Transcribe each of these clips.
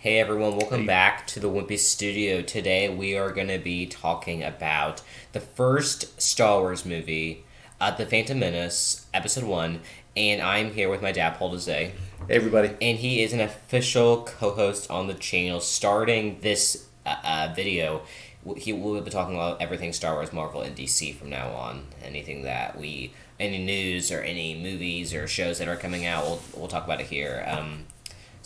Hey everyone, welcome back to the Wimpy Studio. Today we are going to be talking about the first Star Wars movie, The Phantom Menace, Episode 1, and I'm here with my dad, mduhzay. Hey everybody. And he is an official co-host on the channel. Starting this video, he will be talking about everything Star Wars, Marvel, and DC from now on. Any news or any movies or shows that are coming out, we'll talk about it here.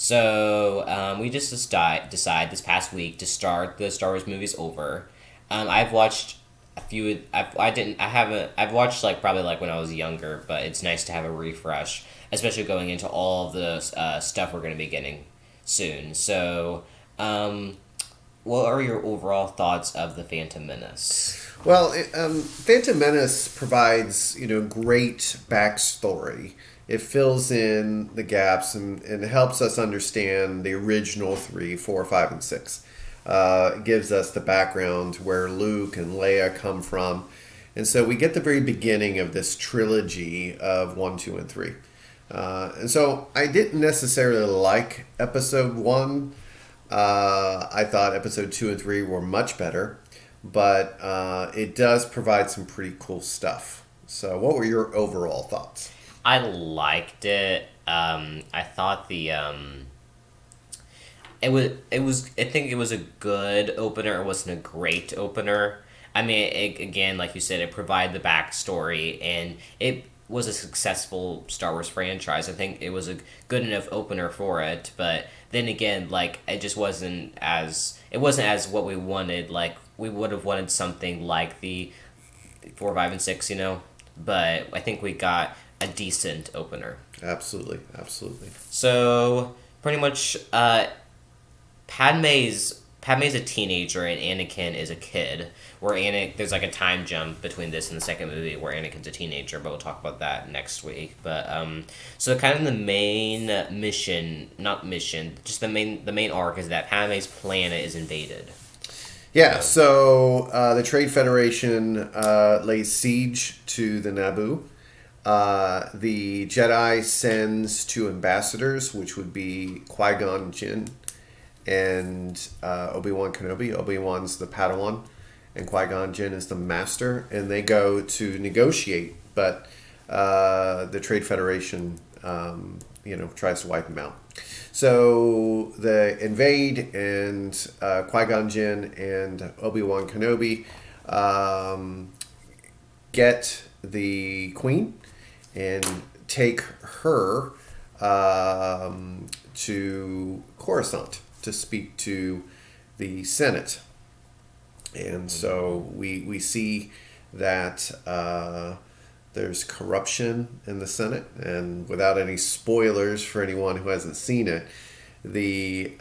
So we just decide this past week to start the Star Wars movies over. I've watched a few. I've watched probably when I was younger, but it's nice to have a refresh, especially going into all of the stuff we're going to be getting soon. So, what are your overall thoughts of the Phantom Menace? Well, Phantom Menace provides great backstory. It fills in the gaps and helps us understand the original 3, 4, 5, and 6. It gives us the background where Luke and Leia come from. And so we get the very beginning of this trilogy of 1, 2, and 3. And so I didn't necessarily like Episode 1. I thought Episode 2 and 3 were much better. But it does provide some pretty cool stuff. So what were your overall thoughts? I liked it. I thought I think it was a good opener. It wasn't a great opener. I mean, again, like you said, it provided the backstory, and it was a successful Star Wars franchise. I think it was a good enough opener for it. But then again, it just wasn't as what we wanted. We would have wanted something like the 4, 5, and 6, But I think we got a decent opener. Absolutely. So pretty much, Padme's a teenager and Anakin is a kid. There's a time jump between this and the second movie where Anakin's a teenager, but we'll talk about that next week. But so kind of the main just the main arc is that Padme's planet is invaded. Yeah, so the Trade Federation lays siege to the Naboo. The Jedi sends 2 ambassadors, which would be Qui-Gon Jinn and Obi-Wan Kenobi. Obi-Wan's the Padawan, and Qui-Gon Jinn is the Master, and they go to negotiate, but the Trade Federation, tries to wipe them out. So they invade, and Qui-Gon Jinn and Obi-Wan Kenobi get the Queen and take her to Coruscant to speak to the Senate. And so we see that there's corruption in the Senate, and without any spoilers for anyone who hasn't seen it, the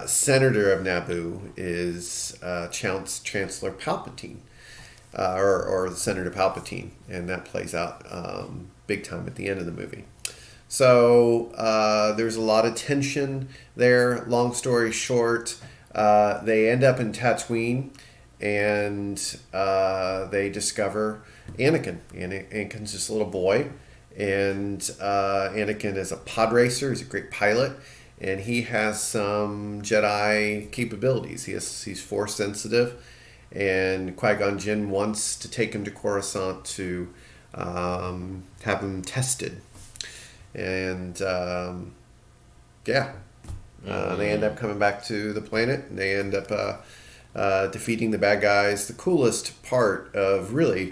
senator of Naboo is Chancellor Palpatine, or Senator Palpatine, and that plays out big time at the end of the movie. So there's a lot of tension there. Long story short, they end up in Tatooine, and they discover Anakin. Anakin's just a little boy, and Anakin is a pod racer. He's a great pilot, and he has some Jedi capabilities. He's force sensitive, and Qui-Gon Jinn wants to take him to Coruscant to have him tested. And they end up coming back to the planet, and they end up defeating the bad guys. The coolest part of really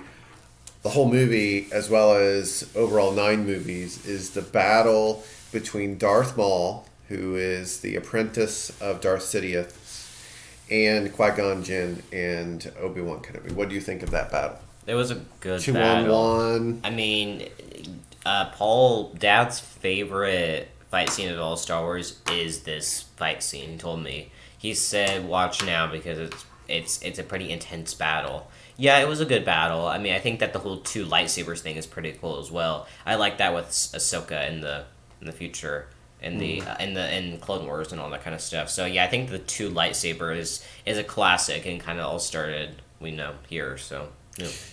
the whole movie, as well as overall 9 movies, is the battle between Darth Maul, who is the apprentice of Darth Sidious, and Qui-Gon Jinn and Obi-Wan Kenobi. What do you think of that battle? It was a good 2 battle. on 1. I mean, Dad's favorite fight scene of all Star Wars is this fight scene. He told me. He said, "Watch now because it's a pretty intense battle." Yeah, it was a good battle. I mean, I think that the whole 2 lightsabers thing is pretty cool as well. I like that with Ahsoka in the future, in Clone Wars and all that kind of stuff. So yeah, I think the 2 lightsabers is a classic and kind of all started here. So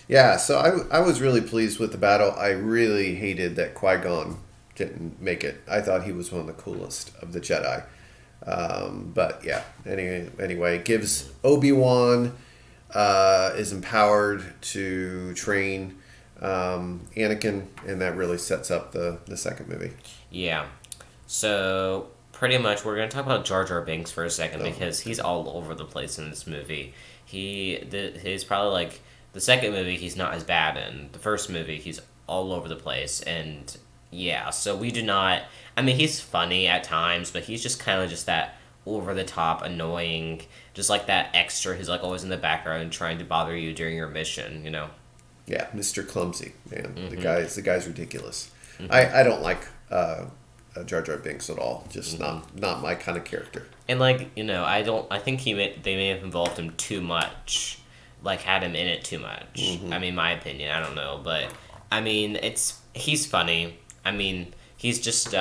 yeah. So I was really pleased with the battle. I really hated that Qui-Gon didn't make it. I thought he was one of the coolest of the Jedi. But yeah, anyway, it gives Obi-Wan is empowered to train Anakin, and that really sets up the second movie. Yeah. So pretty much, we're gonna talk about Jar Jar Binks for a second Oh. because he's all over the place in this movie. He's probably like the second movie he's not as bad in. The first movie he's all over the place, and yeah. So we do not. I mean, he's funny at times, but he's just kind of just that over the top, annoying, just like that extra who's like always in the background trying to bother you during your mission. You know. Yeah, Mr. Clumsy, man. Mm-hmm. The guy's ridiculous. Mm-hmm. I don't like Jar Jar Binks at all. Just not my kind of character. And like I don't. I think they may have involved him too much, like had him in it too much. I mean, my opinion. I don't know, but I mean, he's funny. I mean, he's just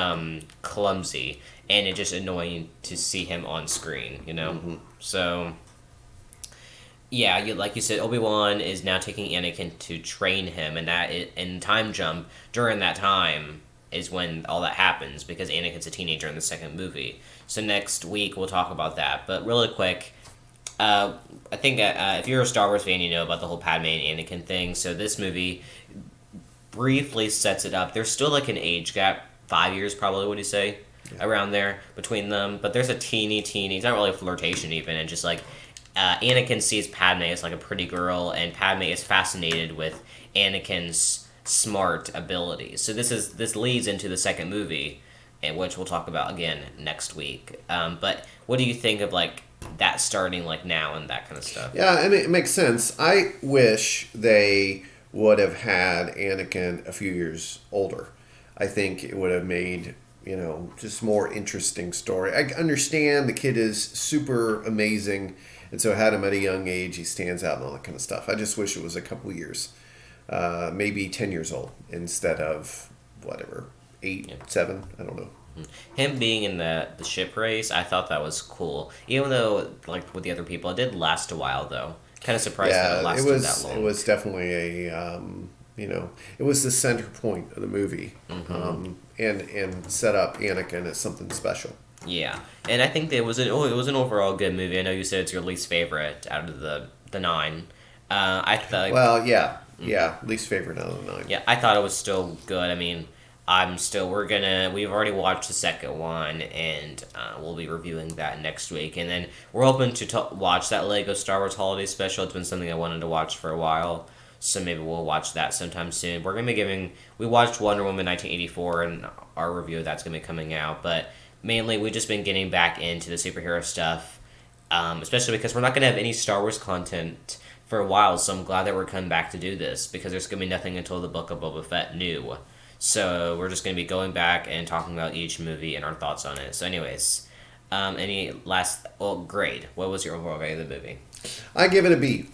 clumsy, and it's just annoying to see him on screen. So. Yeah, like you said, Obi-Wan is now taking Anakin to train him, and in Time Jump, during that time is when all that happens, because Anakin's a teenager in the second movie. So next week we'll talk about that. But really quick, I think if you're a Star Wars fan, you know about the whole Padme and Anakin thing. So this movie briefly sets it up. There's still like an age gap, 5 years probably, would you say? Yeah. Around there between them. But there's a teeny, it's not really a flirtation even, and just like Anakin sees Padme as like a pretty girl, and Padme is fascinated with Anakin's smart abilities. So this leads into the second movie, and which we'll talk about again next week. But what do you think of like that starting like now and that kind of stuff? Yeah, I mean, it makes sense. I wish they would have had Anakin a few years older. I think it would have made just more interesting story. I understand the kid is super amazing. And so had him at a young age, he stands out and all that kind of stuff. I just wish it was a couple years, maybe 10 years old instead of whatever, 8, 7, I don't know. Him being in the ship race, I thought that was cool. Even though, like with the other people, it did last a while though. Kind of surprised that it lasted that long. It was definitely it was the center point of the movie, and set up Anakin as something special. Yeah, and I think it was an overall good movie. I know you said it's your least favorite out of the 9. I thought. Well, yeah, least favorite out of the 9. Yeah, I thought it was still good. I mean, we've already watched the second one, and we'll be reviewing that next week. And then we're hoping to watch that Lego Star Wars Holiday Special. It's been something I wanted to watch for a while, so maybe we'll watch that sometime soon. We're gonna be we watched Wonder Woman 1984, and our review of that's gonna be coming out, but. Mainly, we've just been getting back into the superhero stuff, especially because we're not going to have any Star Wars content for a while, so I'm glad that we're coming back to do this, because there's going to be nothing until the Book of Boba Fett new. So we're just going to be going back and talking about each movie and our thoughts on it. So anyways, any last grade? What was your overall grade of the movie? I give it a B.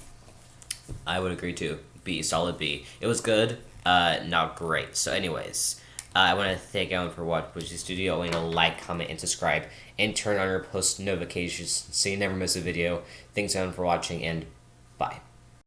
I would agree too. B, solid B. It was good, not great. So anyways... I want to thank everyone for watching the studio. I want you to like, comment, and subscribe, and turn on your post notifications so you never miss a video. Thanks everyone for watching, and bye.